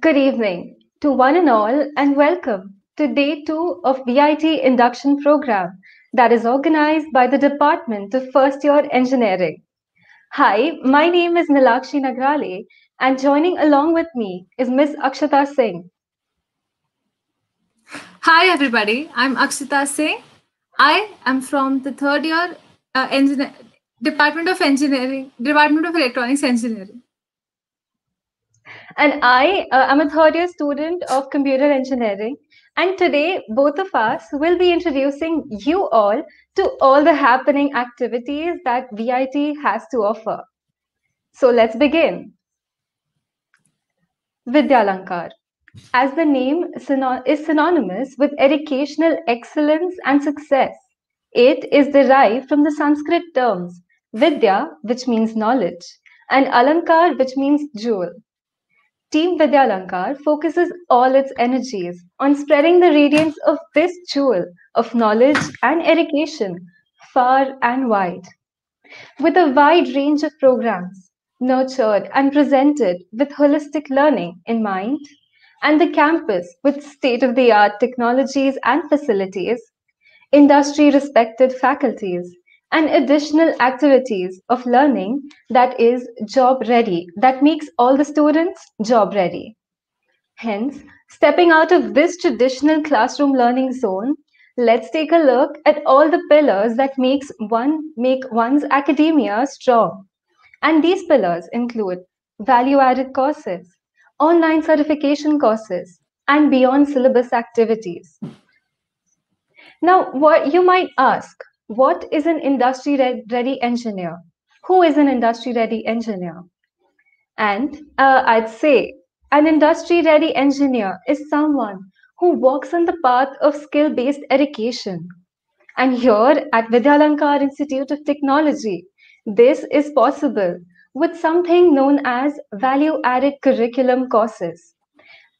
Good evening to one and all, and welcome to day 2 of VIT Induction Program that is organized by the Department of First Year Engineering. Hi, my name is Nilakshi Nagrale, and joining along with me is Miss Akshata Singh. Hi everybody, I'm Akshita Singh. I am from the third year Department of Electronics Engineering. And I am a third year student of Computer Engineering. And today, both of us will be introducing you all to all the happening activities that VIT has to offer. So let's begin. Vidyalankar. As the name is synonymous with educational excellence and success, it is derived from the Sanskrit terms Vidya, which means knowledge, and Alankar, which means jewel. Team Vidyalankar focuses all its energies on spreading the radiance of this jewel of knowledge and education far and wide. With a wide range of programs, nurtured and presented with holistic learning in mind, and the campus with state of the art technologies and facilities, industry respected faculties, and additional activities of learning that is job ready, that makes all the students job ready. Hence, stepping out of this traditional classroom learning zone, let's take a look at all the pillars that make one's academia strong. And these pillars include value-added courses, online certification courses, and beyond syllabus activities. Now, what you might ask, what is an industry-ready engineer? Who is an industry-ready engineer? And I'd say an industry ready engineer is someone who walks on the path of skill based education. And here at Vidyalankar Institute of Technology, this is possible with something known as value added curriculum courses.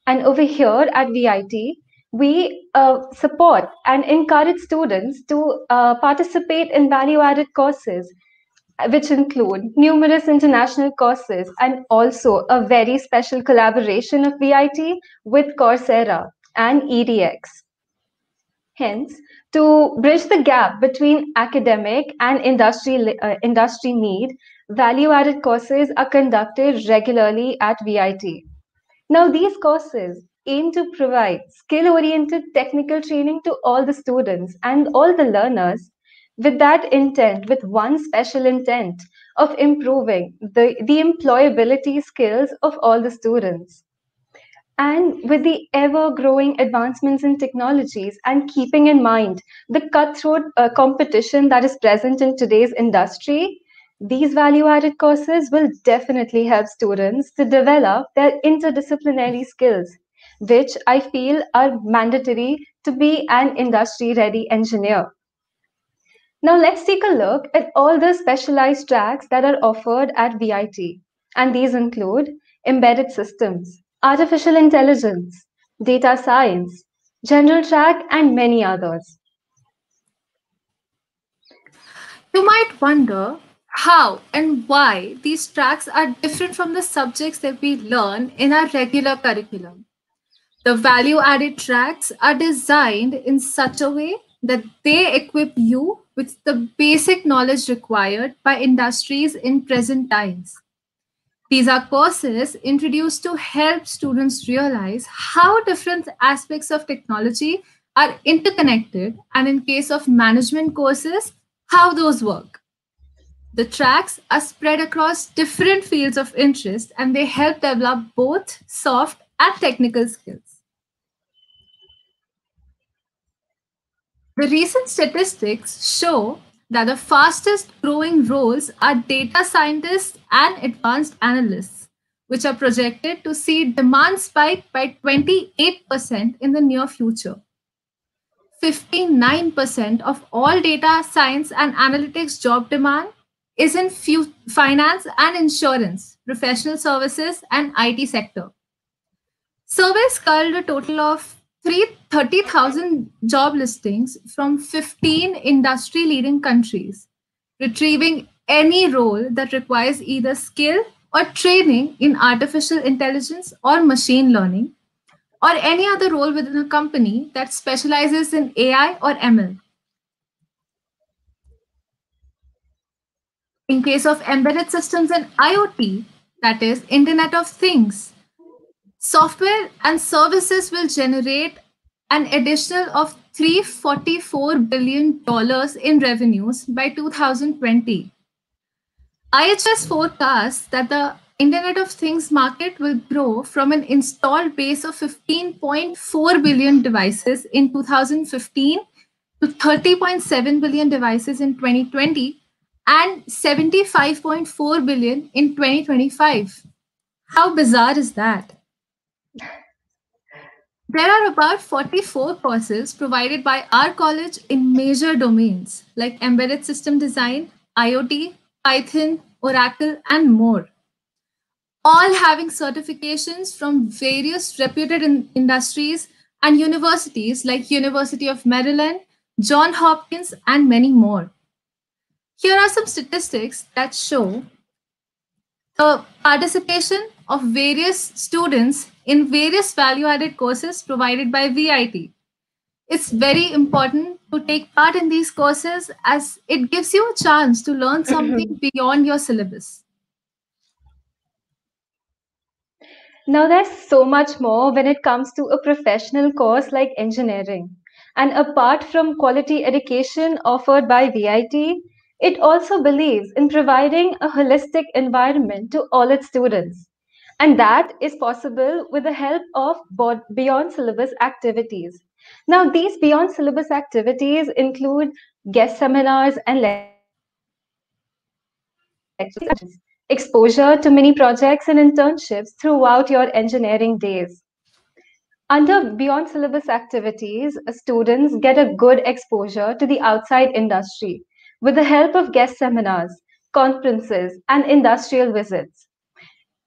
And over here at VIT, we support and encourage students to participate in value added courses which include numerous international courses and also a very special collaboration of VIT with Coursera and EDX. Hence, to bridge the gap between academic and industry need, value-added courses are conducted regularly at VIT. Now, these courses aim to provide skill-oriented technical training to all the students and all the learners with that intent, with one special intent of improving the employability skills of all the students. And with the ever growing advancements in technologies and keeping in mind the cutthroat competition that is present in today's industry, these value added courses will definitely help students to develop their interdisciplinary skills, which I feel are mandatory to be an industry ready engineer. Now let's take a look at all the specialized tracks that are offered at VIT. And these include embedded systems, artificial intelligence, data science, general track, and many others. You might wonder how and why these tracks are different from the subjects that we learn in our regular curriculum. The value added tracks are designed in such a way that they equip you with the basic knowledge required by industries in present times. These are courses introduced to help students realize how different aspects of technology are interconnected, and in case of management courses, how those work. The tracks are spread across different fields of interest and they help develop both soft and technical skills. The recent statistics show that the fastest growing roles are data scientists and advanced analysts, which are projected to see demand spike by 28% in the near future. 59% of all data science and analytics job demand is in finance and insurance, professional services, and IT sector. Surveys culled a total of 30,000 job listings from 15 industry leading countries, retrieving any role that requires either skill or training in artificial intelligence or machine learning, or any other role within a company that specializes in AI or ML. In case of embedded systems and IoT, that is Internet of Things, software and services will generate an additional of $344 billion in revenues by 2020. IHS forecasts that the Internet of Things market will grow from an installed base of 15.4 billion devices in 2015 to 30.7 billion devices in 2020 and 75.4 billion in 2025. How bizarre is that? There are about 44 courses provided by our college in major domains like embedded system design, IoT, Python, Oracle, and more, all having certifications from various reputed industries and universities like University of Maryland, Johns Hopkins, and many more. Here are some statistics that show the participation of various students in various value added courses provided by VIT. It's very important to take part in these courses as it gives you a chance to learn something beyond your syllabus. Now, there's so much more when it comes to a professional course like engineering. And apart from quality education offered by VIT, it also believes in providing a holistic environment to all its students. And that is possible with the help of beyond syllabus activities. Now, these beyond syllabus activities include guest seminars and lectures, exposure to many projects and internships throughout your engineering days. Under beyond syllabus activities, students get a good exposure to the outside industry with the help of guest seminars, conferences, and industrial visits.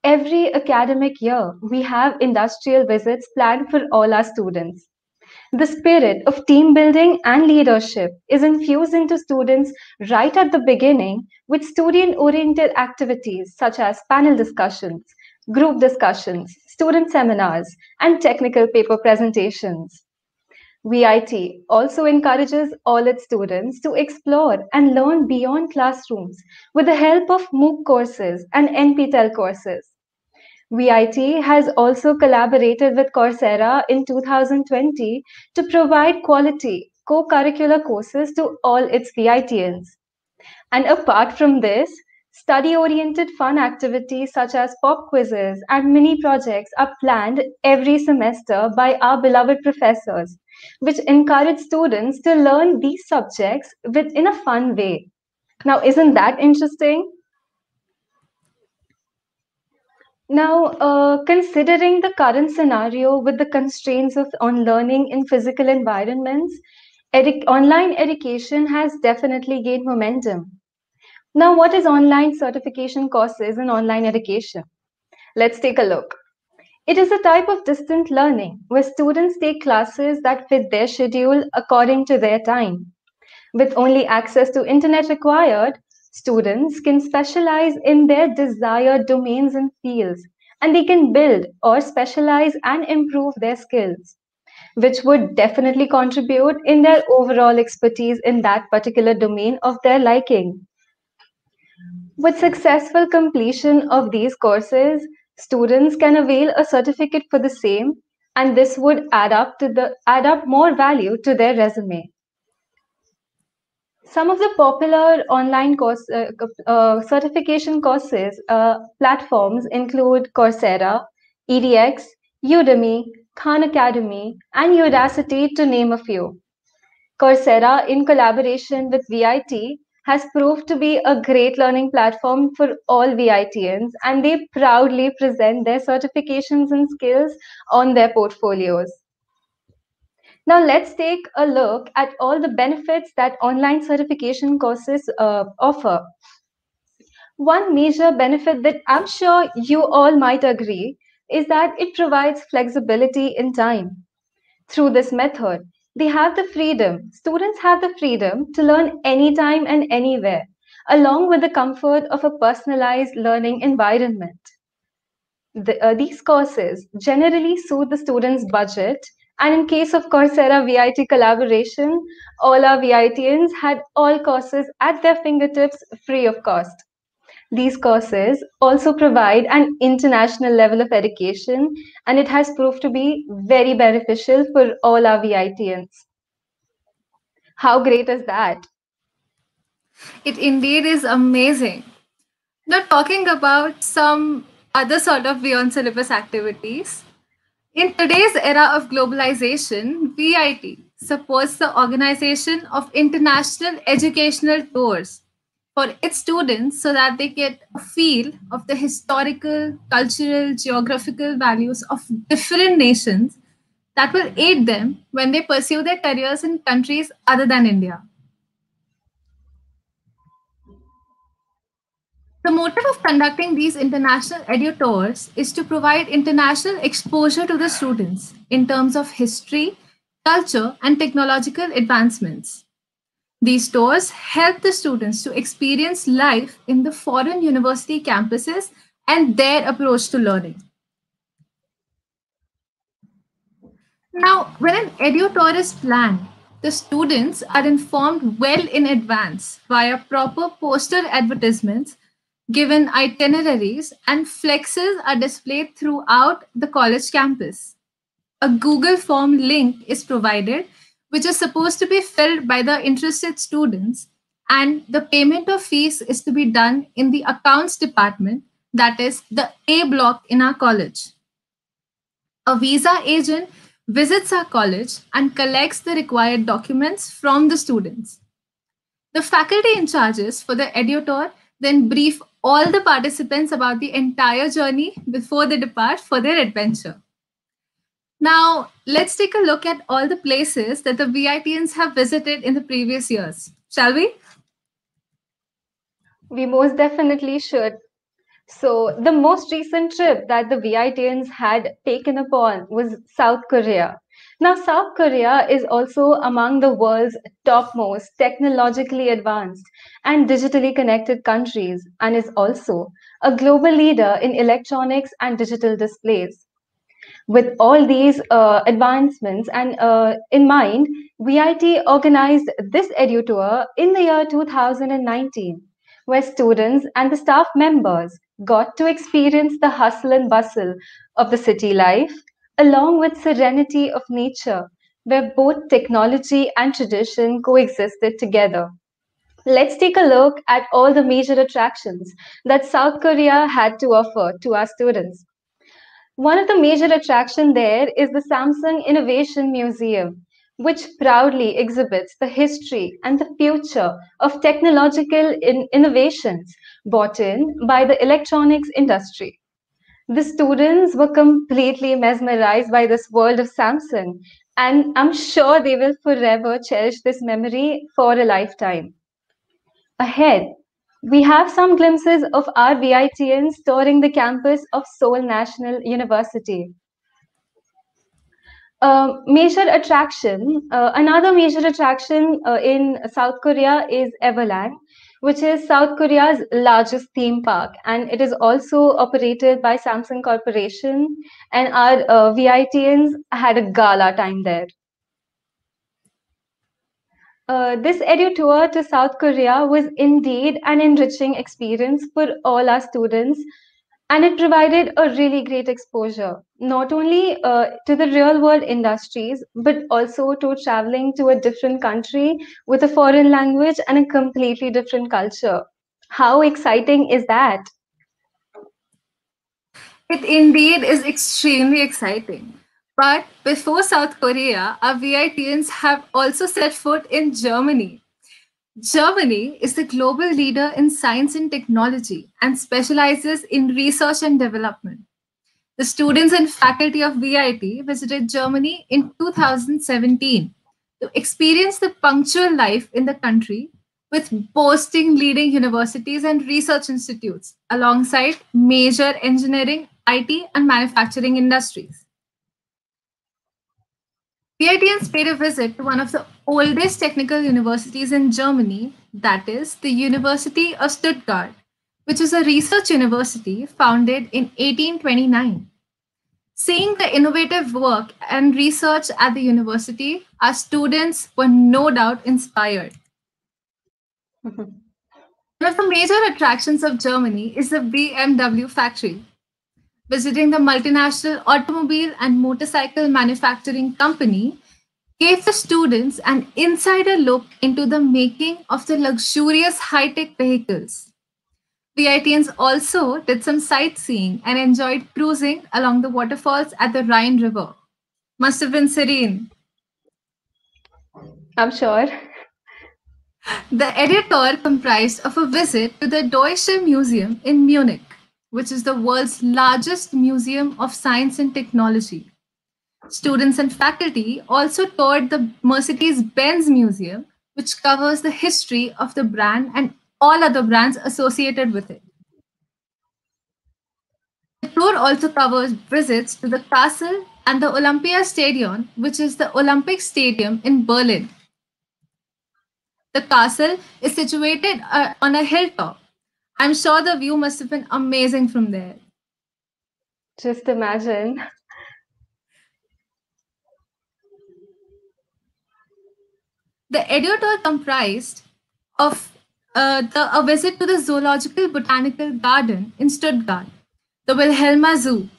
Every academic year, we have industrial visits planned for all our students. The spirit of team building and leadership is infused into students right at the beginning with student oriented activities such as panel discussions, group discussions, student seminars, and technical paper presentations. VIT also encourages all its students to explore and learn beyond classrooms with the help of MOOC courses and NPTEL courses. VIT has also collaborated with Coursera in 2020 to provide quality co-curricular courses to all its VITians. And apart from this, study-oriented fun activities such as pop quizzes and mini projects are planned every semester by our beloved professors, which encourage students to learn these subjects in a fun way. Now, isn't that interesting? Now, considering the current scenario with the constraints on learning in physical environments, online education has definitely gained momentum. Now, what is online certification courses in online education? Let's take a look. It is a type of distant learning where students take classes that fit their schedule according to their time. With only access to internet required, students can specialize in their desired domains and fields, and they can build or specialize and improve their skills, which would definitely contribute in their overall expertise in that particular domain of their liking. With successful completion of these courses, students can avail a certificate for the same, and this would add up more value to their resume. Some of the popular online certification courses platforms include Coursera, EDX, Udemy, Khan Academy, and Udacity, to name a few. Coursera, in collaboration with VIT, has proved to be a great learning platform for all VITians, and they proudly present their certifications and skills on their portfolios. Now, let's take a look at all the benefits that online certification courses offer. One major benefit that I'm sure you all might agree is that it provides flexibility in time. Through this method, students have the freedom to learn anytime and anywhere, along with the comfort of a personalized learning environment. These courses generally suit the student's budget, and in case of Coursera VIT collaboration, all our VITians had all courses at their fingertips free of cost. These courses also provide an international level of education, and it has proved to be very beneficial for all our VITians. How great is that? It indeed is amazing. Now, talking about some other sort of beyond syllabus activities, in today's era of globalization, VIT supports the organization of international educational tours for its students so that they get a feel of the historical, cultural, geographical values of different nations that will aid them when they pursue their careers in countries other than India. The motive of conducting these international edu tours is to provide international exposure to the students in terms of history, culture, and technological advancements. These tours help the students to experience life in the foreign university campuses and their approach to learning. Now, when an edu tour is planned, the students are informed well in advance via proper poster advertisements, given itineraries, and flexes are displayed throughout the college campus. A Google form link is provided, which is supposed to be filled by the interested students, and the payment of fees is to be done in the accounts department, that is, the A block in our college. A visa agent visits our college and collects the required documents from the students. The faculty in charges for the edutor then brief all the participants about the entire journey before they depart for their adventure. Now, let's take a look at all the places that the VITians have visited in the previous years, shall we? We most definitely should. So, the most recent trip that the VITians had taken upon was South Korea. Now, South Korea is also among the world's topmost technologically advanced and digitally connected countries, and is also a global leader in electronics and digital displays. With all these advancements and in mind, VIT organized this edu tour in the year 2019, where students and the staff members got to experience the hustle and bustle of the city life, along with serenity of nature, where both technology and tradition coexisted together. Let's take a look at all the major attractions that South Korea had to offer to our students. One of the major attractions there is the Samsung Innovation Museum, which proudly exhibits the history and the future of technological innovations brought in by the electronics industry. The students were completely mesmerized by this world of Samsung, and I'm sure they will forever cherish this memory for a lifetime. Ahead, we have some glimpses of our VITians touring the campus of Seoul National University. Another major attraction in South Korea is Everland, which is South Korea's largest theme park, and it is also operated by Samsung Corporation. And our VITians had a gala time there. This edu tour to South Korea was indeed an enriching experience for all our students, and it provided a really great exposure, not only to the real world industries, but also to traveling to a different country with a foreign language and a completely different culture. How exciting is that? It indeed is extremely exciting. But before South Korea, our VITians have also set foot in Germany. Germany is the global leader in science and technology and specializes in research and development. The students and faculty of VIT visited Germany in 2017 to experience the punctual life in the country with boasting leading universities and research institutes alongside major engineering, IT, and manufacturing industries. VITians paid a visit to one of the oldest technical universities in Germany, that is, the University of Stuttgart, which is a research university founded in 1829. Seeing the innovative work and research at the university, our students were no doubt inspired. One of the major attractions of Germany is the BMW Factory. Visiting the multinational automobile and motorcycle manufacturing company gave the students an insider look into the making of the luxurious high tech vehicles. VITians also did some sightseeing and enjoyed cruising along the waterfalls at the Rhine River. Must have been serene. I'm sure. The editor comprised of a visit to the Deutsche Museum in Munich, which is the world's largest museum of science and technology. Students and faculty also toured the Mercedes Benz Museum, which covers the history of the brand and all other brands associated with it. The tour also covers visits to the castle and the Olympia Stadion, which is the Olympic Stadium in Berlin. The castle is situated on a hilltop. I'm sure the view must have been amazing from there. Just imagine. The editor comprised of a visit to the Zoological Botanical Garden in Stuttgart, the Wilhelma Zoo.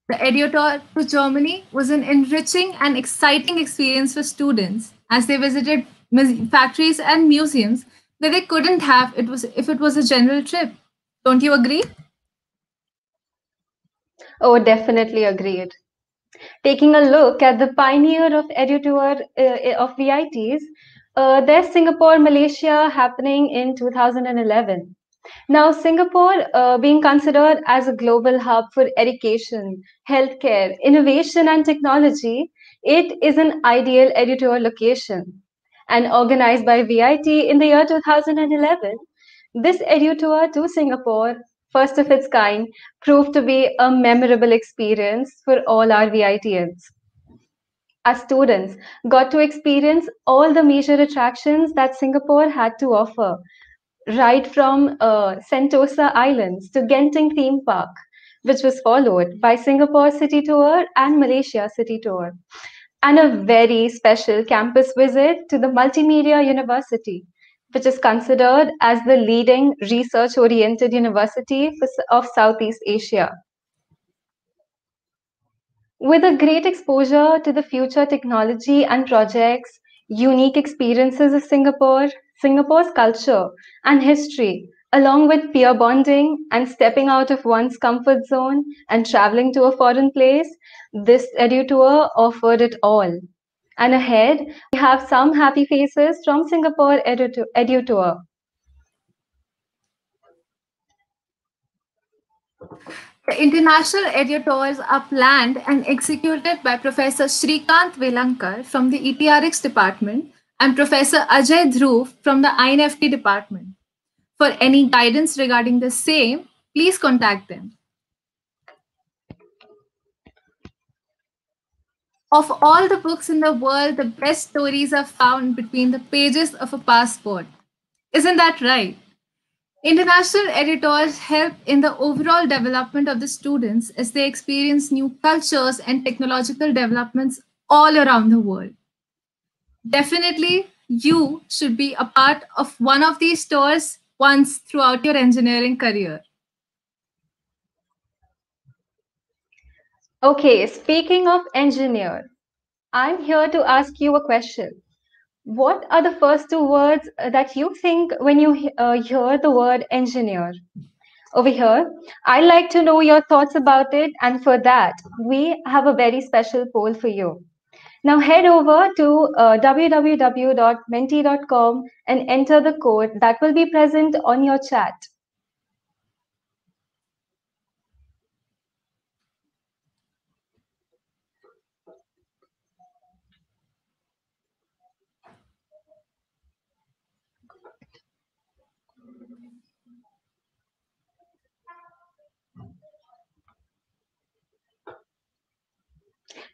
The editor to Germany was an enriching and exciting experience for students as they visited factories and museums that they couldn't have if it was a general trip. Don't you agree? Oh, definitely agreed. Taking a look at the pioneer of edutour of VITs, there's Singapore, Malaysia happening in 2011. Now, Singapore being considered as a global hub for education, healthcare, innovation, and technology, it is an ideal edutour location. And organized by VIT in the year 2011, this edutour to Singapore, first of its kind, proved to be a memorable experience for all our VITians. Our students got to experience all the major attractions that Singapore had to offer, right from Sentosa Islands to Genting Theme Park, which was followed by Singapore City Tour and Malaysia City Tour, and a very special campus visit to the Multimedia University, which is considered as the leading research oriented university of Southeast Asia. With a great exposure to the future technology and projects, unique experiences of Singapore, Singapore's culture and history, along with peer bonding and stepping out of one's comfort zone and traveling to a foreign place, this edu tour offered it all. And ahead, we have some happy faces from Singapore edu tour. The international editors are planned and executed by Professor Shrikant Velankar from the ETRX department and Professor Ajay Dhruv from the INFT department. For any guidance regarding the same, please contact them. Of all the books in the world, the best stories are found between the pages of a passport. Isn't that right? International editors help in the overall development of the students as they experience new cultures and technological developments all around the world. Definitely, you should be a part of one of these tours once throughout your engineering career. Okay, speaking of engineer, I'm here to ask you a question. What are the first two words that you think when you hear the word engineer? Over here, I'd like to know your thoughts about it, and for that, we have a very special poll for you. Now head over to www.menti.com and enter the code that will be present on your chat.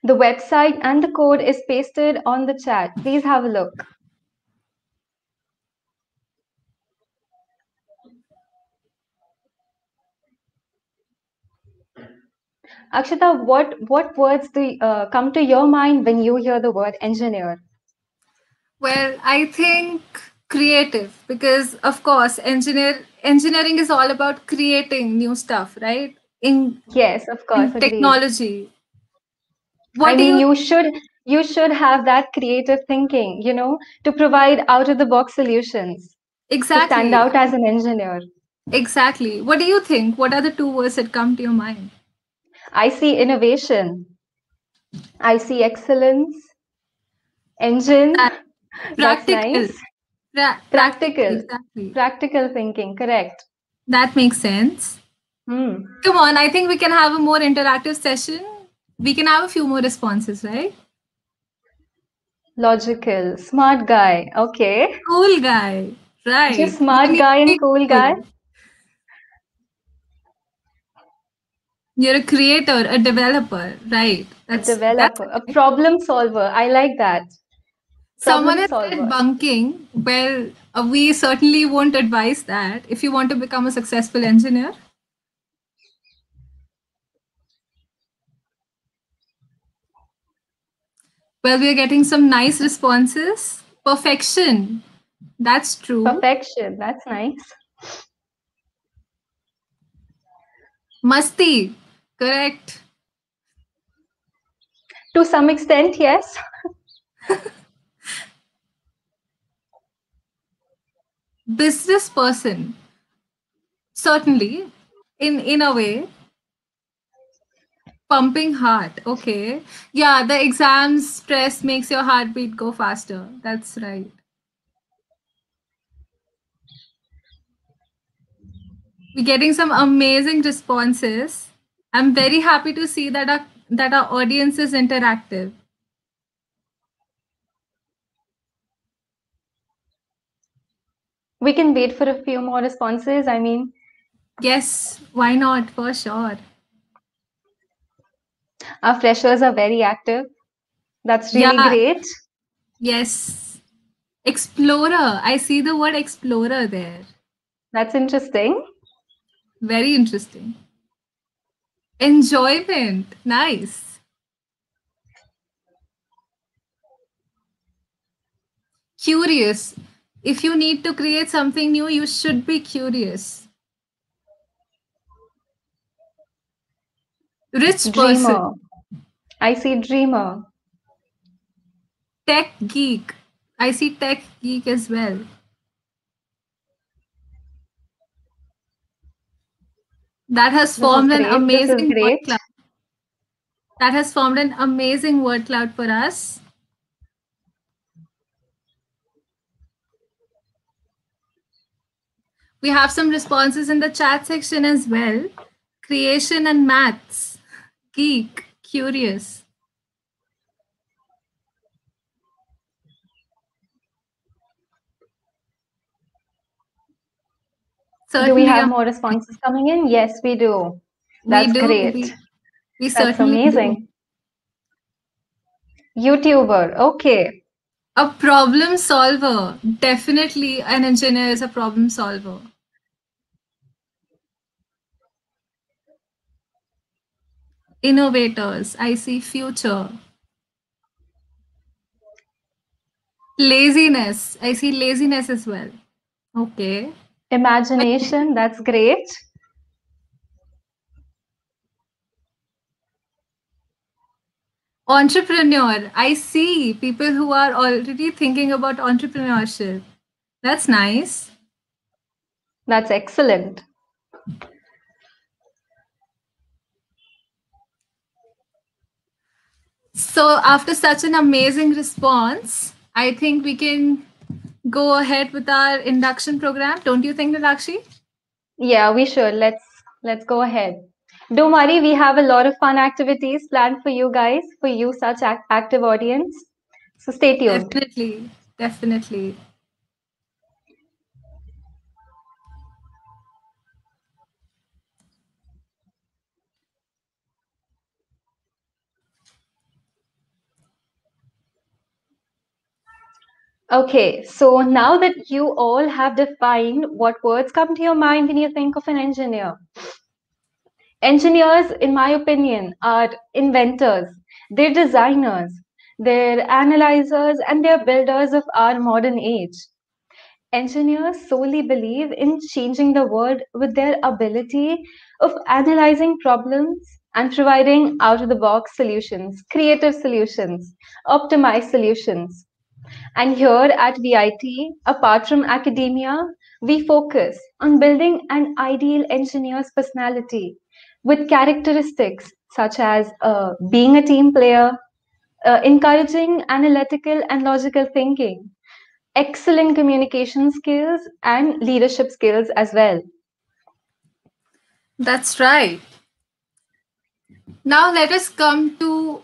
The website and the code is pasted on the chat. Please have a look. Akshita, what words come to your mind when you hear the word engineer? Well, I think creative, because of course engineering is all about creating new stuff, right? Yes, of course, In agreed. technology. I What do mean, you you should have that creative thinking, to provide out of the box solutions, to stand exactly out as an engineer. exactly what do you think? What are the two words that come to your mind? I see innovation. I see excellence, engine. That That's practical. nice. Practical, Practical. exactly. Practical thinking, correct. That makes sense. Hmm. Come on, I think we can have a more interactive session. We can have a few more responses, right? Logical. Smart guy. Okay. Cool guy. Just Right. We smart need guy to and be cool guy. cool. You're a creator, a developer, right? A That's developer. A correct. problem solver. I like that. Someone Problem has said solver. bunking. Well, we certainly won't advise that if you want to become a successful engineer. Well, we are getting some nice responses. Perfection. That's true. Perfection. That's nice. Masti. Correct. To some extent, yes. Business person. Certainly. In a way. Pumping heart. Okay. Yeah, the exam stress makes your heartbeat go faster. That's right. We're getting some amazing responses. I'm very happy to see that our audience is interactive. We can wait for a few more responses. I mean, Yes, why not? For sure. our freshers are very active. That's really Yeah, great. yes. Explorer. I see the word explorer there. That's interesting. Very interesting. Enjoyment. Nice. Curious. If you need to create something new, you should be curious. Rich person. Dreamer. I see dreamer. Tech geek. I see tech geek as well. That has This is formed an great. This is amazing word great. cloud. That has formed an amazing word cloud for us. We have some responses in the chat section as well. Creation and maths. Geek. Curious. Do we Certainly have more amazing. responses coming in? Yes, we do. We That's do. great. We That's certainly do. amazing. YouTuber. Okay. A problem solver. Definitely an engineer is a problem solver. Innovators. I see future. Laziness. I see laziness as well. Okay. Imagination. That's great. Entrepreneur. I see people who are already thinking about entrepreneurship. That's nice. That's excellent. So, after such an amazing response, I think we can go ahead with our induction program. Don't you think, Nilakshi? Yeah, we should. Let's go ahead. Don't worry, we have a lot of fun activities planned for you guys, for you such active audience. So stay tuned. Definitely. Definitely. Okay, so now that you all have defined what words come to your mind when you think of an engineer, engineers, in my opinion, are inventors, they're designers, they're analyzers, and they're builders of our modern age. Engineers solely believe in changing the world with their ability of analyzing problems and providing out of the box solutions, creative solutions, optimized solutions. And here at VIT, apart from academia, we focus on building an ideal engineer's personality with characteristics such as being a team player, encouraging analytical and logical thinking, excellent communication skills, and leadership skills as well. That's right. Now let us come to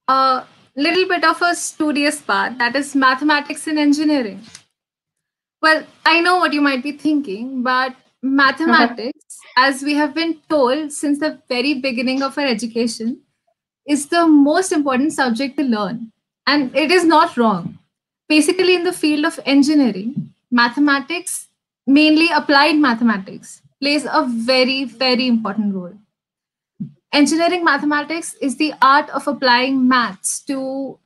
a little bit of a studious part, that is mathematics in engineering. Well, I know what you might be thinking, but mathematics, as we have been told since the very beginning of our education, is the most important subject to learn. And it is not wrong. Basically, in the field of engineering, mathematics, mainly applied mathematics, plays a very, very important role. Engineering mathematics is the art of applying maths to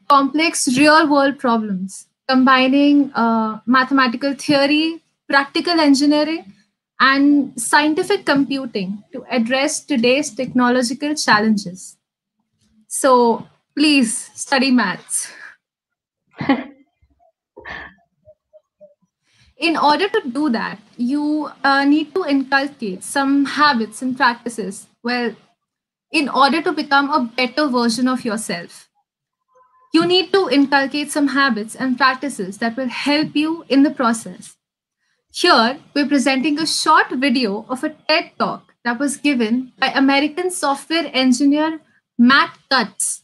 complex real world problems, combining mathematical theory, practical engineering, and scientific computing to address today's technological challenges. So please study maths. In order to do that, you need to inculcate some habits and practices. Well, in order to become a better version of yourself, you need to inculcate some habits and practices that will help you in the process. Here, we're presenting a short video of a TED talk that was given by American software engineer Matt Cutts,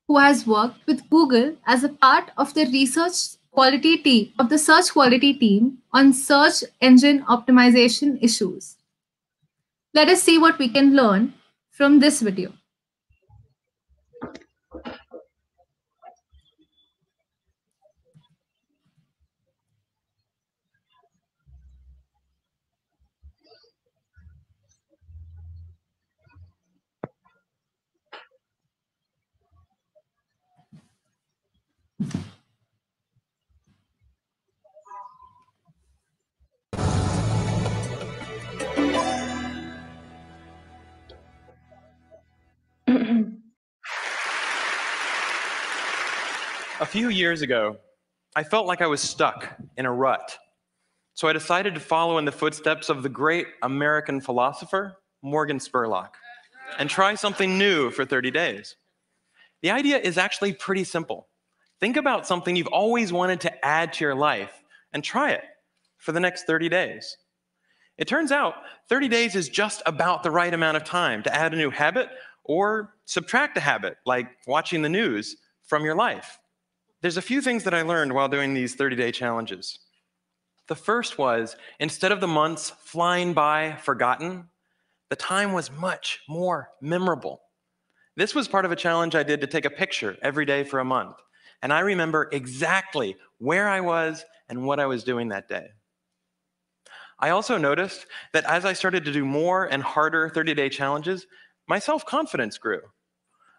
who has worked with Google as a part of the search quality team on search engine optimization issues. Let us see what we can learn from this video. A few years ago, I felt like I was stuck in a rut. So I decided to follow in the footsteps of the great American philosopher, Morgan Spurlock, and try something new for 30 days. The idea is actually pretty simple. Think about something you've always wanted to add to your life and try it for the next 30 days. It turns out 30 days is just about the right amount of time to add a new habit or subtract a habit, like watching the news, from your life. There's a few things that I learned while doing these 30-day challenges. The first was, instead of the months flying by forgotten, the time was much more memorable. This was part of a challenge I did to take a picture every day for a month, and I remember exactly where I was and what I was doing that day. I also noticed that as I started to do more and harder 30-day challenges, my self-confidence grew.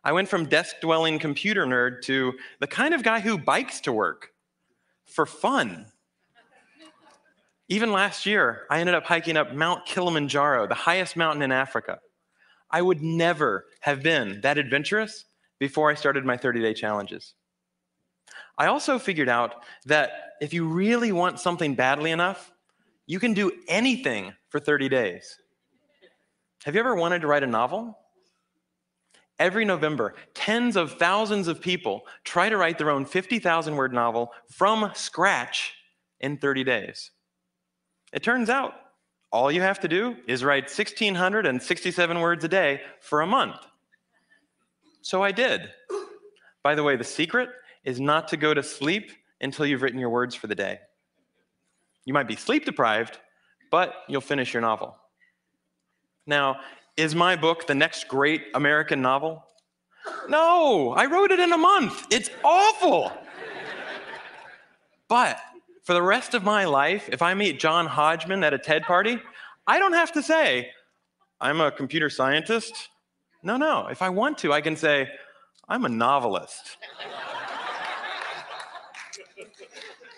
I went from desk-dwelling computer nerd to the kind of guy who bikes to work for fun. Even last year, I ended up hiking up Mount Kilimanjaro, the highest mountain in Africa. I would never have been that adventurous before I started my 30-day challenges. I also figured out that if you really want something badly enough, you can do anything for 30 days. Have you ever wanted to write a novel? Every November, tens of thousands of people try to write their own 50,000-word novel from scratch in 30 days. It turns out all you have to do is write 1,667 words a day for a month. So I did. By the way, the secret is not to go to sleep until you've written your words for the day. You might be sleep deprived, but you'll finish your novel. Now, is my book the next great American novel? No, I wrote it in a month. It's awful. But for the rest of my life, if I meet John Hodgman at a TED party, I don't have to say, I'm a computer scientist. No. If I want to, I can say, I'm a novelist.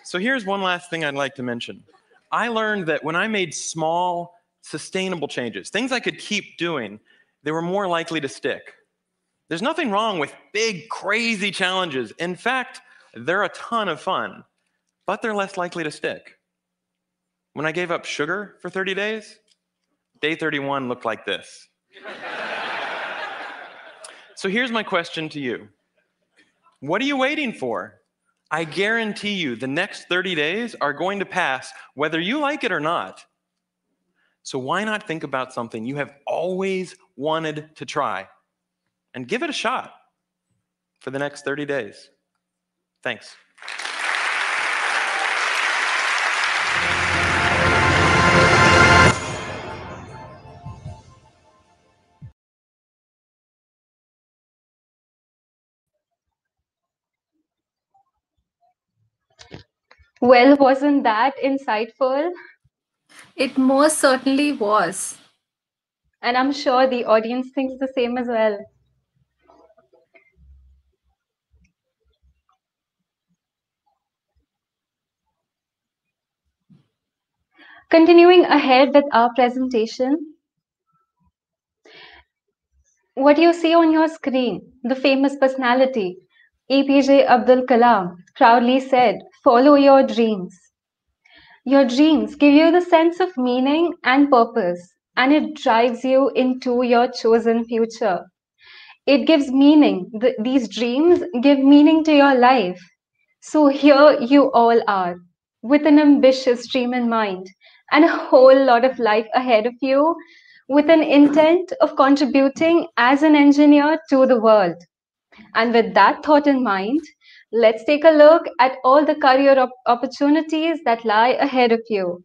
So here's one last thing I'd like to mention. I learned that when I made small, sustainable changes, things I could keep doing, they were more likely to stick. There's nothing wrong with big, crazy challenges. In fact, they're a ton of fun, but they're less likely to stick. When I gave up sugar for 30 days, day 31 looked like this. So here's my question to you. What are you waiting for? I guarantee you the next 30 days are going to pass whether you like it or not. So why not think about something you have always wanted to try and give it a shot for the next 30 days? Thanks. Well, wasn't that insightful? It most certainly was. And I'm sure the audience thinks the same as well. Continuing ahead with our presentation, what you see on your screen, the famous personality, APJ Abdul Kalam, proudly said, "Follow your dreams." Your dreams give you the sense of meaning and purpose, and it drives you into your chosen future. It gives meaning. These dreams give meaning to your life. So here you all are, with an ambitious dream in mind and a whole lot of life ahead of you, with an intent of contributing as an engineer to the world. And with that thought in mind, let's take a look at all the career opportunities that lie ahead of you.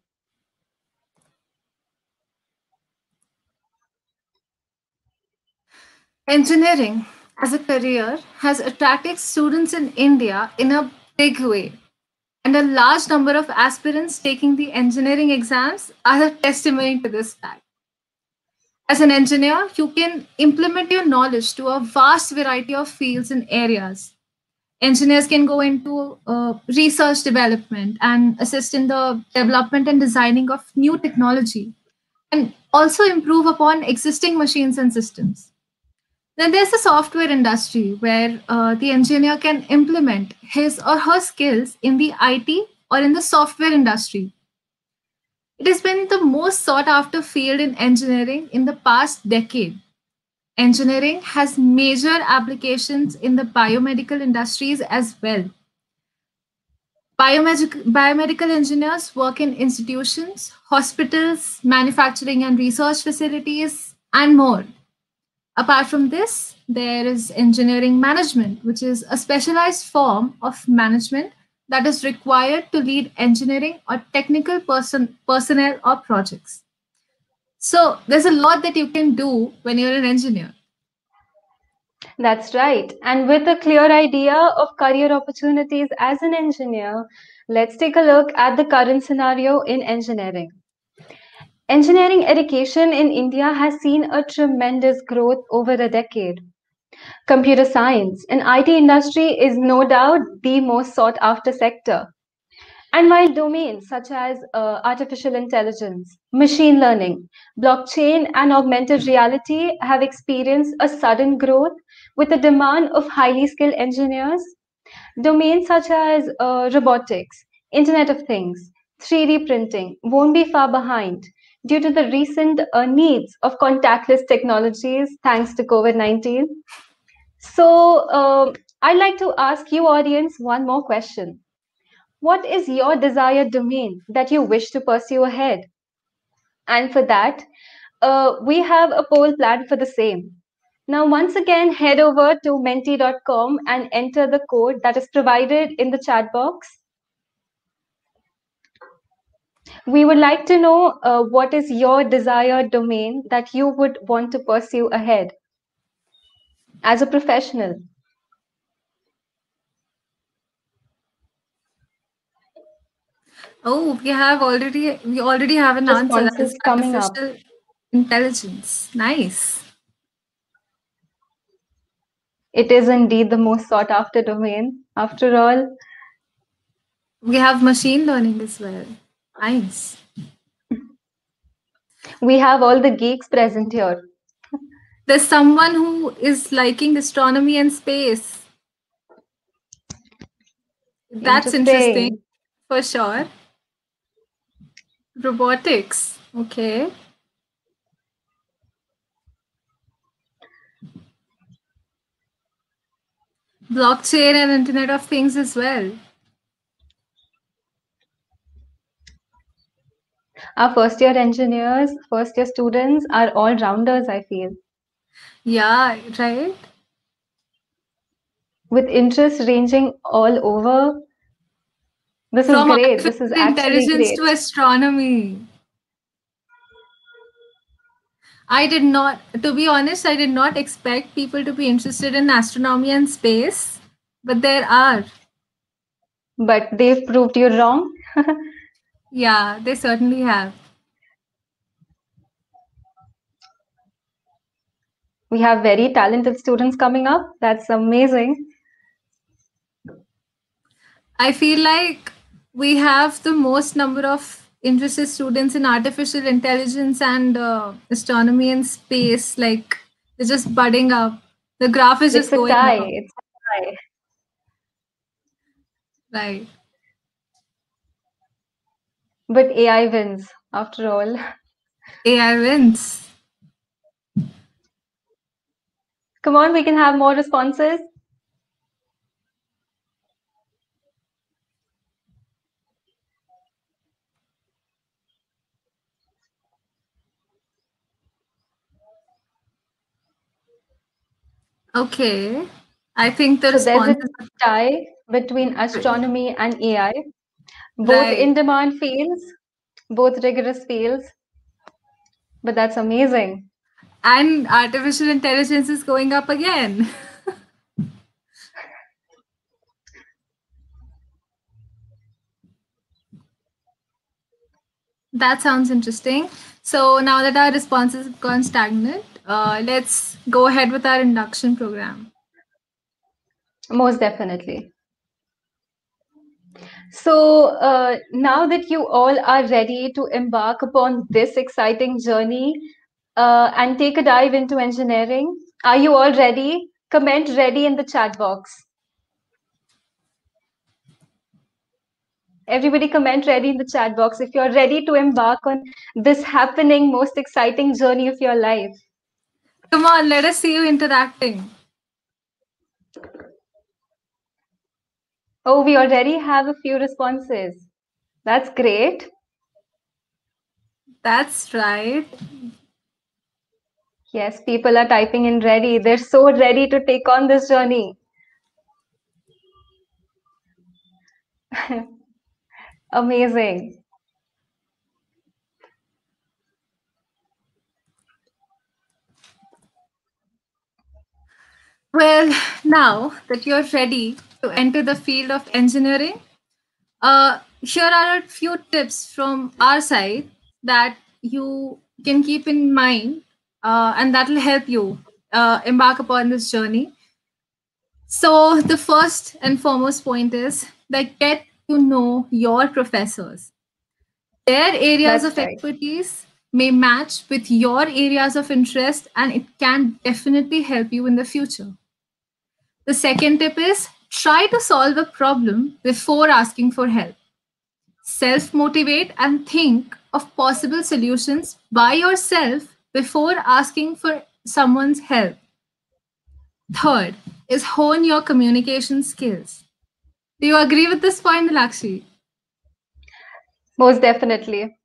Engineering as a career has attracted students in India in a big way, and a large number of aspirants taking the engineering exams are a testimony to this fact. As an engineer, you can implement your knowledge to a vast variety of fields and areas. Engineers can go into research development and assist in the development and designing of new technology, and also improve upon existing machines and systems. Then there's the software industry where the engineer can implement his or her skills in the IT or in the software industry. It has been the most sought after field in engineering in the past decade. Engineering has major applications in the biomedical industries as well. Biomedical engineers work in institutions, hospitals, manufacturing and research facilities, and more. Apart from this, there is engineering management, which is a specialized form of management that is required to lead engineering or technical personnel or projects. So there's a lot that you can do when you're an engineer. That's right. And with a clear idea of career opportunities as an engineer, let's take a look at the current scenario in engineering. Engineering education in India has seen a tremendous growth over a decade. Computer science and IT industry is no doubt the most sought after sector. And while domains such as artificial intelligence, machine learning, blockchain, and augmented reality have experienced a sudden growth with the demand of highly skilled engineers, domains such as robotics, Internet of Things, 3D printing won't be far behind due to the recent needs of contactless technologies thanks to COVID-19. So, I'd like to ask you, audience, one more question. What is your desired domain that you wish to pursue ahead? And for that, we have a poll planned for the same. Now, once again, head over to menti.com and enter the code that is provided in the chat box. We would like to know what is your desired domain that you would want to pursue ahead as a professional. Oh, we already have an answer. That is Responses coming up. artificial intelligence. Nice. It is indeed the most sought after domain. After all, We have machine learning as well. Nice. we have all the geeks present here. There's someone who is liking astronomy and space. That's interesting Interesting. for sure. Robotics. Okay. Blockchain and Internet of Things as well. Our first year engineers, first year students are all rounders, I feel, Yeah, right. with interests ranging all over. This is From great. This artificial is actually intelligence great. to astronomy. I did not, to be honest, I did not expect people to be interested in astronomy and space, but there are. But they've proved you wrong. Yeah, they certainly have. We have very talented students coming up. That's amazing. I feel like we have the most number of interested students in artificial intelligence and astronomy and space. Like they're just budding up. The graph is It's just a going tie. up. It's a tie. Right. But AI wins after all. AI wins. Come on, we can have more responses. Okay. I think the So there's a responses are tie between astronomy and AI. Both right. in demand fields, both rigorous fields. But that's amazing. And artificial intelligence is going up again. That sounds interesting. So now that our responses have gone stagnant, let's go ahead with our induction program. Most definitely. So now that you all are ready to embark upon this exciting journey and take a dive into engineering, are you all ready? Comment ready in the chat box. Everybody comment ready in the chat box if you're ready to embark on this happening, most exciting journey of your life. Come on, let us see you interacting. Oh, we already have a few responses. That's great. That's right. Yes, people are typing in ready. They're so ready to take on this journey. Amazing. Well, now that you're ready to enter the field of engineering, here are a few tips from our side that you can keep in mind and that will help you embark upon this journey. So, the first and foremost point is that get to know your professors. Their areas That's of right. expertise may match with your areas of interest, and it can definitely help you in the future. The second tip is try to solve a problem before asking for help. Self motivate and think of possible solutions by yourself before asking for someone's help. Third is hone your communication skills. Do you agree with this point, Lakshi? Most definitely.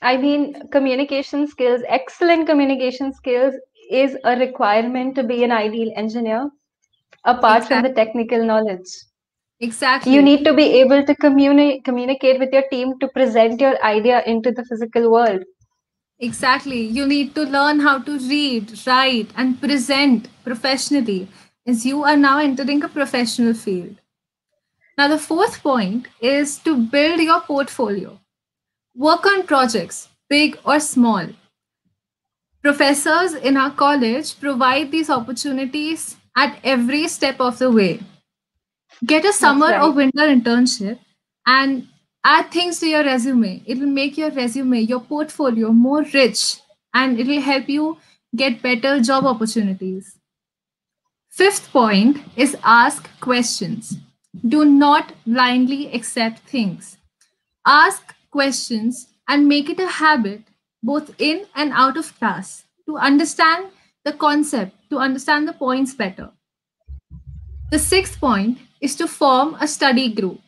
I mean, communication skills, excellent communication skills is a requirement to be an ideal engineer, apart from the Exactly. technical knowledge. You Exactly. need to be able to communicate with your team to present your idea into the physical world. Exactly. You need to learn how to read, write, and present professionally as you are now entering a professional field. Now, the fourth point is to build your portfolio. Work on projects, big or small. Professors in our college provide these opportunities at every step of the way. Get a That's summer or right. winter internship and add things to your resume. It will make your resume, your portfolio more rich, and it will help you get better job opportunities. Fifth point is ask questions. Do not blindly accept things. Ask questions and make it a habit both in and out of class to understand the concept, to understand the points better. The sixth point is to form a study group.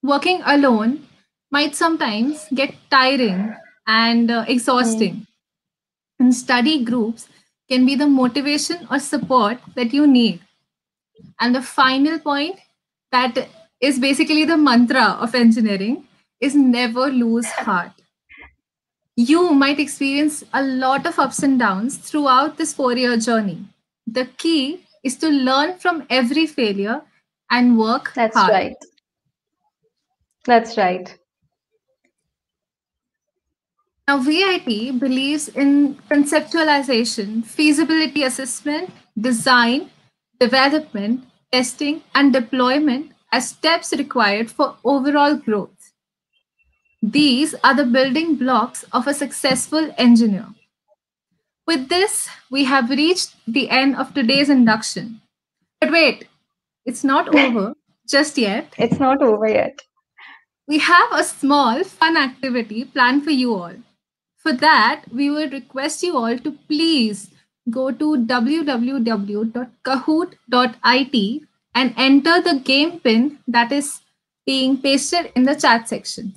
Working alone might sometimes get tiring and Hmm. exhausting, and study groups can be the motivation or support that you need. And the final point, that is basically the mantra of engineering, is never lose heart. You might experience a lot of ups and downs throughout this 4 year journey. The key is to learn from every failure and work That's hard. right. That's right. Now, VIT believes in conceptualization, feasibility assessment, design, development, testing, and deployment as steps required for overall growth. These are the building blocks of a successful engineer. With this, we have reached the end of today's induction. But wait, it's not over just yet. It's not over yet. We have a small fun activity planned for you all. For that, we would request you all to please go to www.kahoot.it and enter the game pin that is being pasted in the chat section.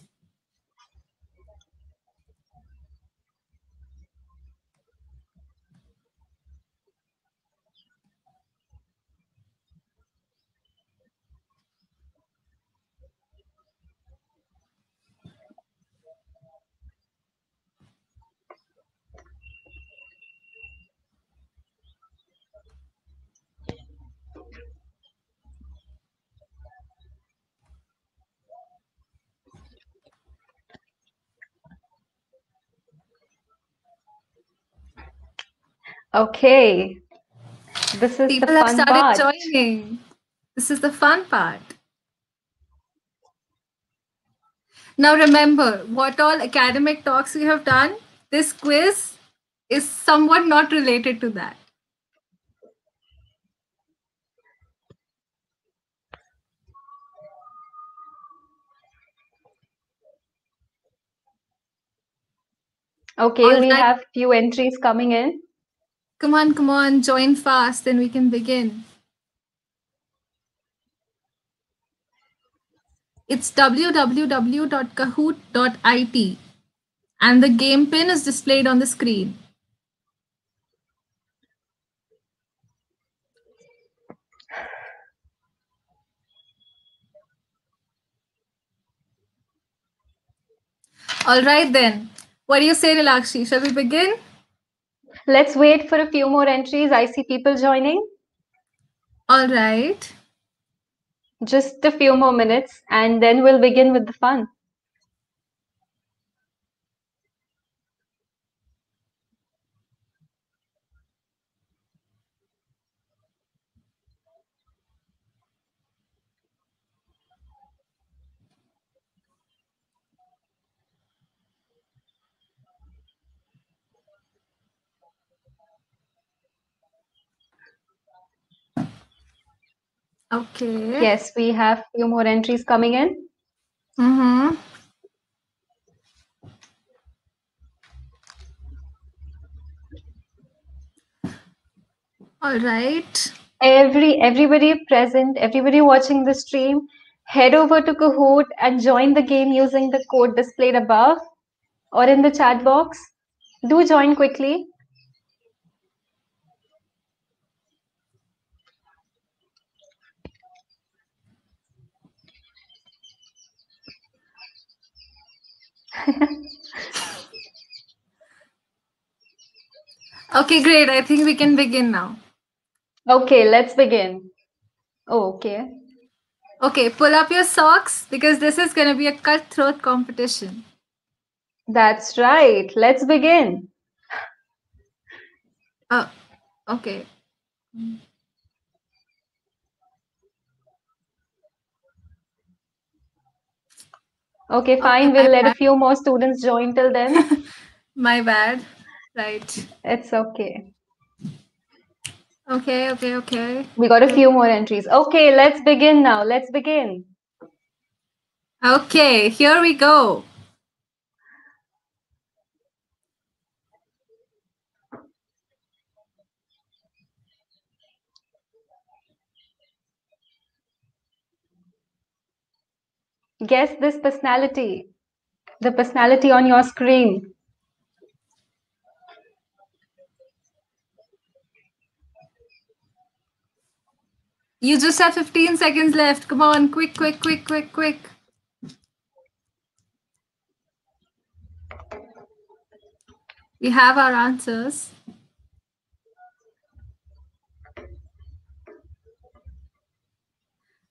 Okay, this is the People have fun started part. joining. This is the fun part. Now remember what all academic talks we have done. This quiz is somewhat not related to that. Okay, All we right, have few entries coming in. come on, join fast, then we can begin. It's www.kahoot.it and the game pin is displayed on the screen. All right then. What do you say, Nilakshi? Shall we begin? Let's wait for a few more entries. I see people joining. All right. Just a few more minutes and then we'll begin with the fun. Okay. Yes, we have few more entries coming in. Mm-hmm. All right. Everybody present, everybody watching the stream, head over to Kahoot and join the game using the code displayed above or in the chat box. Do join quickly. Okay, great. I think we can begin now. Okay, let's begin. Oh, okay. Okay, pull up your socks because this is going to be a cutthroat competition. That's right. Let's begin. Okay. Okay, fine. We'll let a few more students join till then. My bad. Right. It's okay. Okay. We got a few more entries. Okay, let's begin now. Let's begin. Okay, here we go. Guess this personality. The personality on your screen. You just have 15 seconds left. Come on, quick. We have our answers.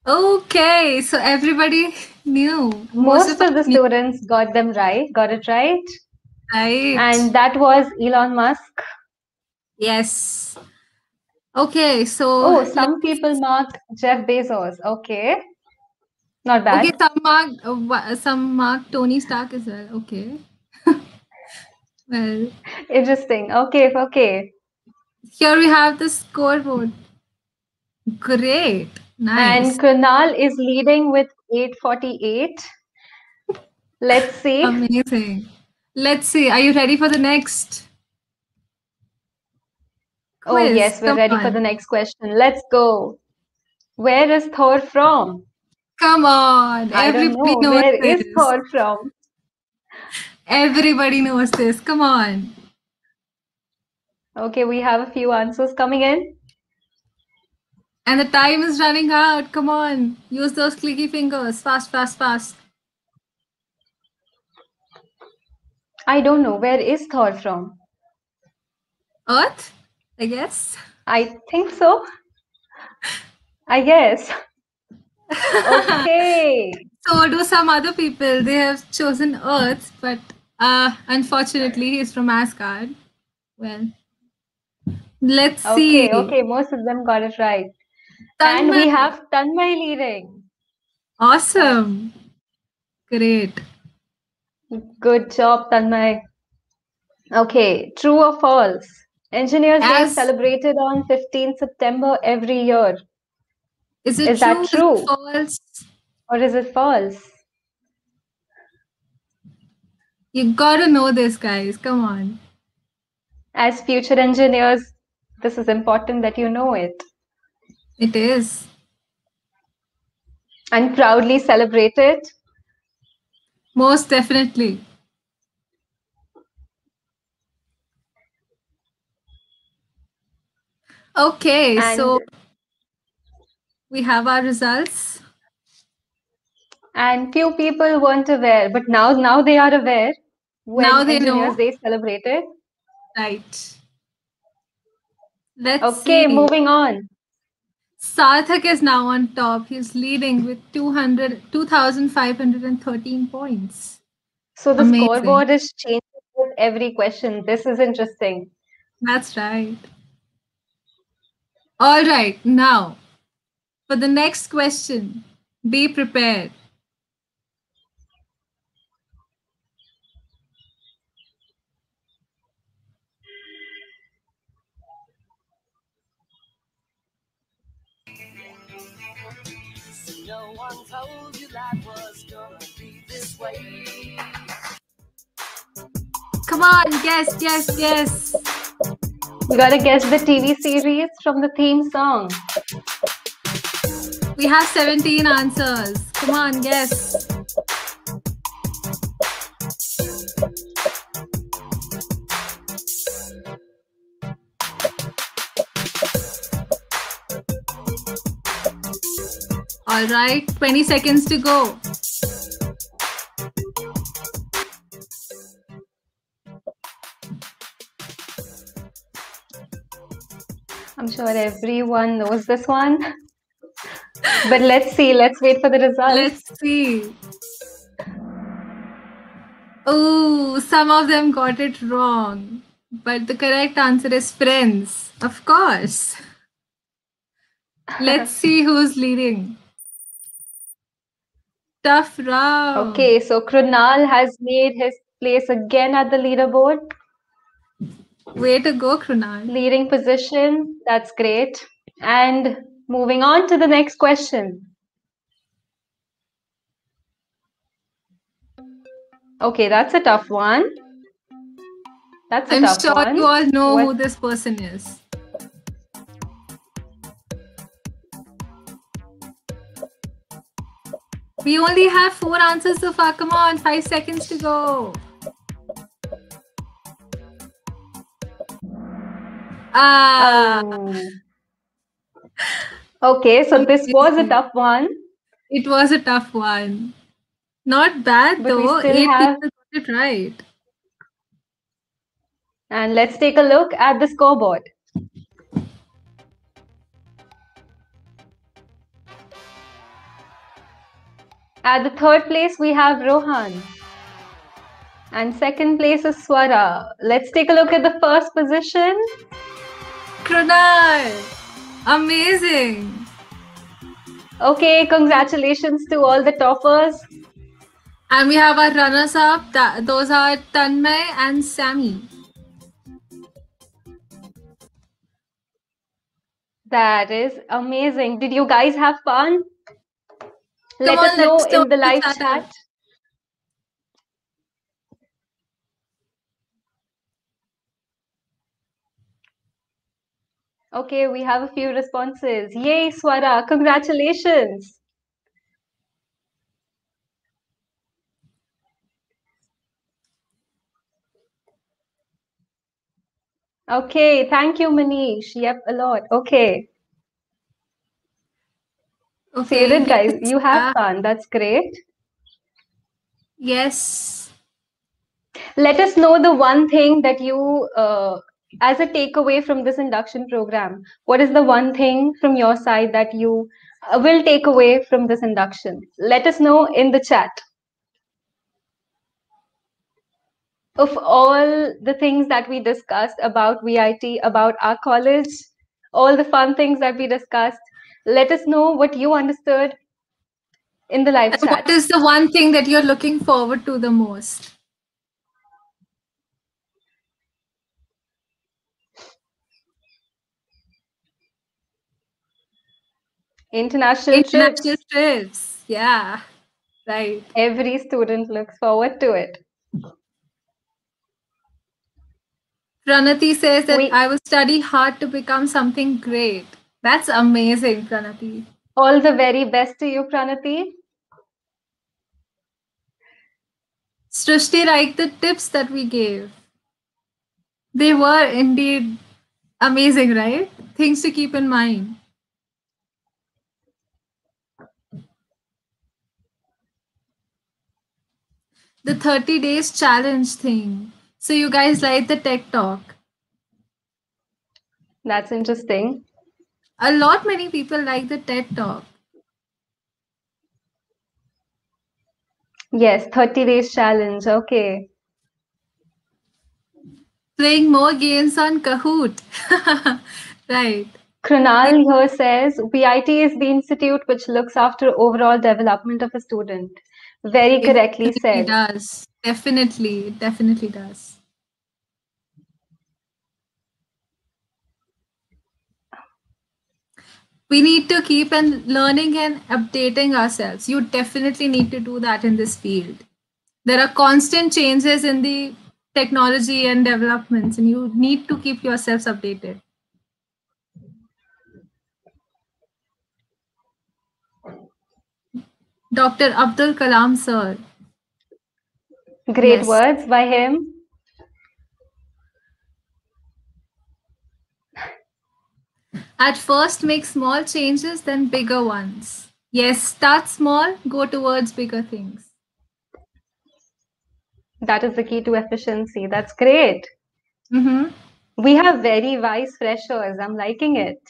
Okay, so everybody knew. Most of the students got it right. Right. And that was Elon Musk. Yes. Okay, so. Oh, some people marked Jeff Bezos. Okay. Not bad. Okay, some marked Tony Stark as well. Okay. Well. Interesting. Okay. Here we have the scoreboard. Great. Nice. And Kunal is leading with 848. Let's see. Amazing. Let's see. Are you ready for the next quiz? Oh, yes, we're ready for the next question. Let's go. Where is Thor from? Come on. I don't know. Where is Thor from? Everybody knows this. Come on. Okay, we have a few answers coming in. And the time is running out. Come on. Use those clicky fingers. Fast. I don't know. Where is Thor from? Earth, I guess. I think so. I guess. Okay. So do some other people. They have chosen Earth, but unfortunately, he's from Asgard. Well, let's see. Okay. Most of them got it right. And we have Tanmay leading. Awesome. Great. Good job, Tanmay. Okay, true or false? Engineers Day is celebrated on 15th September every year. Is that true? Is it false? Or is it false? You gotta know this, guys. Come on. As future engineers, this is important that you know it. It is. And proudly celebrate it. Most definitely. Okay, so we have our results. And few people weren't aware, but now they are aware when Engineers Day is celebrated. Right. Let's see. Okay, moving on. Sarthak is now on top. He's leading with 2,513 points. So the scoreboard is changing with every question. This is interesting. That's right. All right, now for the next question, be prepared. No one told you life was gonna be this way. Come on, guess. We gotta guess the TV series from the theme song. We have 17 answers. Come on, guess. All right, 20 seconds to go. I'm sure everyone knows this one. But let's see. Let's wait for the results. Let's see. Oh, some of them got it wrong. But the correct answer is friends. Of course. Let's see who's leading. Tough round. Okay, so Krunal has made his place again at the leaderboard. Way to go, Krunal. Leading position, that's great. And moving on to the next question. Okay, that's a tough one. That's a I'm tough sure one. you all know What- who this person is. We only have 4 answers so far. Come on, 5 seconds to go. Oh. Okay, so this was a tough one. It was a tough one. Not bad But we though. still 8 have- people got it right. And let's take a look at the scoreboard. At the third place, we have Rohan. And second place is Swara. Let's take a look at the first position. Krunal! Amazing! Okay, congratulations to all the toppers. And we have our runners up. Those are Tanmay and Sammy. That is amazing. Did you guys have fun? Let on, us know let's talk in the to live each other. chat. Okay, we have a few responses. Yay, Swara, congratulations. Okay, thank you, Manish. Yep, a lot. Okay. So you did, guys. You have fun. That's great. Yes. Let us know the one thing that you, as a takeaway from this induction program, what is the one thing from your side that you will take away from this induction? Let us know in the chat. Of all the things that we discussed about VIT, about our college, all the fun things that we discussed, let us know what you understood in the live And chat. what is the one thing that you're looking forward to the most? International trips. trips. Yeah. Right. Every student looks forward to it. Pranati says that I will study hard to become something great. That's amazing, Pranati. All the very best to you, Pranati. Srishti liked the tips that we gave. They were indeed amazing, right? Things to keep in mind. The 30 days challenge thing. So you guys like the tech talk. That's interesting. Many people like the TED talk. Yes, 30 days challenge. Okay. Playing more games on Kahoot. Right. Krunal here says VIT is the institute which looks after overall development of a student. Very correctly said. It does. Definitely. It definitely does. We need to keep learning and updating ourselves. You definitely need to do that in this field. There are constant changes in the technology and developments, and you need to keep yourselves updated. Dr. Abdul Kalam sir. Great words by him. At first, make small changes, then bigger ones. Yes, start small, go towards bigger things. That is the key to efficiency. That's great. Mm-hmm. We have very wise freshers. I'm liking it.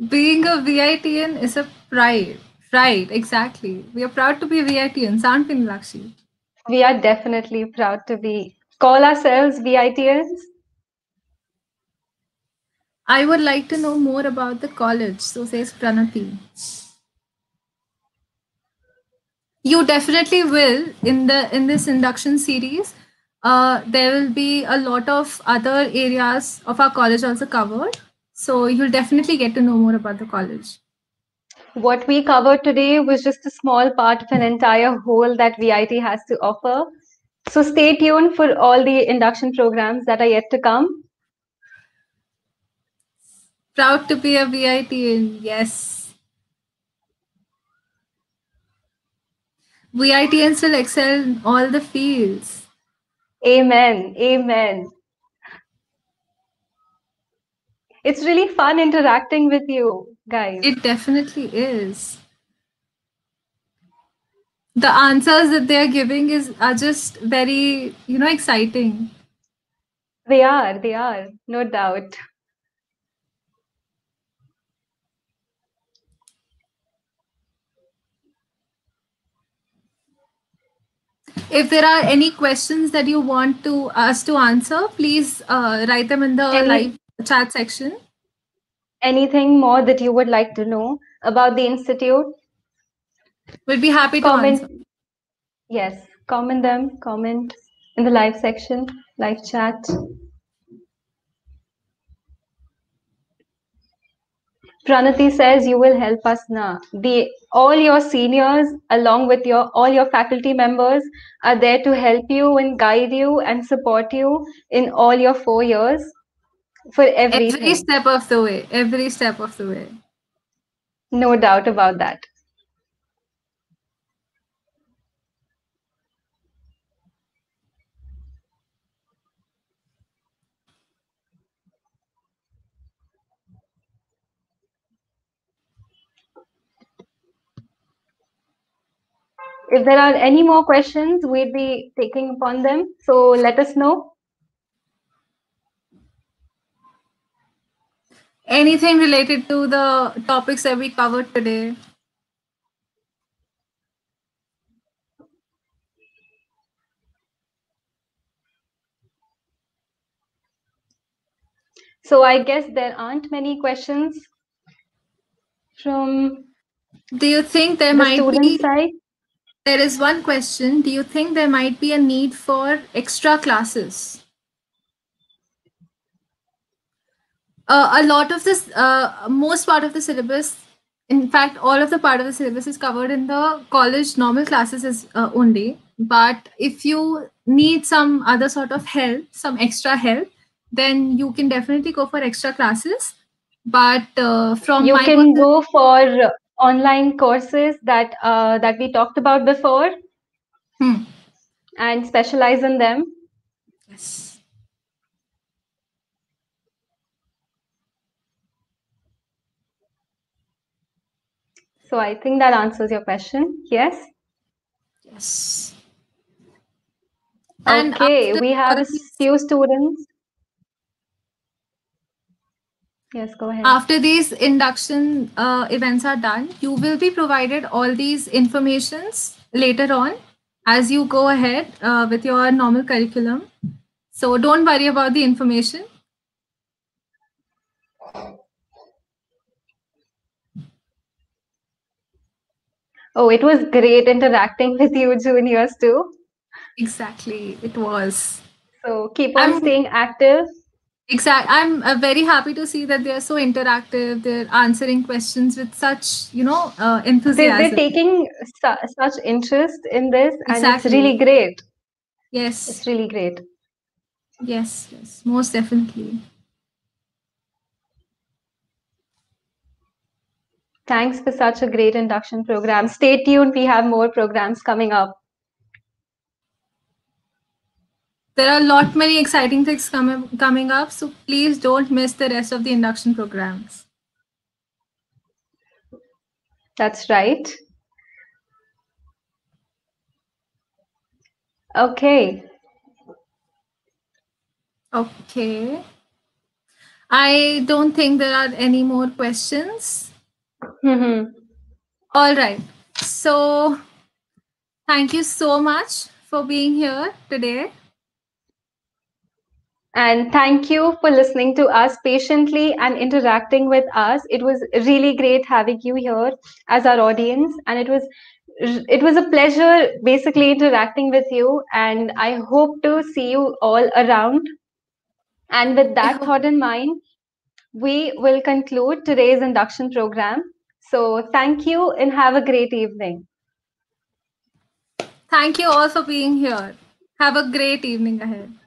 Being a VITian is a pride. Right, exactly. We are proud to be VITians, aren't we, Nilakshi? We are definitely proud to call ourselves VITians. I would like to know more about the college, so says Pranati. You definitely will in this induction series. There will be a lot of other areas of our college also covered, so you'll definitely get to know more about the college. What we covered today was just a small part of an entire whole that VIT has to offer. So stay tuned for all the induction programs that are yet to come. Proud to be a VITian, yes. VITians will excel in all the fields. Amen. Amen. It's really fun interacting with you guys. It definitely is. The answers that they are giving are just very, exciting. They are, no doubt. If there are any questions that you want to us to answer, please write them in the live chat section. Anything more that you would like to know about the institute? We'll be happy to answer. Yes, comment in the live section, live chat. Pranati says you will help us now. All your seniors, along with all your faculty members, are there to help you and guide you and support you in all your 4 years for everything. Every step of the way. Every step of the way. No doubt about that. If there are any more questions, we'd be taking upon them. So let us know. Anything related to the topics that we covered today? So I guess there aren't many questions from Do you think there the might student be side? There is one question. Do you think there might be a need for extra classes? A lot of this, most part of the syllabus, in fact, all of the part of the syllabus is covered in the college normal classes is only. But if you need some other sort of help, some extra help, then you can definitely go for extra classes. But from You my can go for online courses that we talked about before and specialize in them. Yes. So I think that answers your question. Yes? Yes. Okay, we have a few students. Yes, go ahead. After these induction events are done, you will be provided all these informations later on as you go ahead with your normal curriculum. So don't worry about the information. Oh, it was great interacting with you juniors too. Exactly, it was. So keep on staying active. Exactly. I'm very happy to see that they're so interactive. They're answering questions with such, enthusiasm. They're taking such interest in this, and it's Exactly. really great. Yes. It's really great. Yes, most definitely. Thanks for such a great induction program. Stay tuned. We have more programs coming up. There are many exciting things coming up, so please don't miss the rest of the induction programs. That's right. Okay. Okay. I don't think there are any more questions. All right. So thank you so much for being here today. And thank you for listening to us patiently and interacting with us. It was really great having you here as our audience, and it was a pleasure basically interacting with you, and I hope to see you all around. And with that thought in mind, we will conclude today's induction program. So thank you and have a great evening. Thank you all for being here. Have a great evening ahead.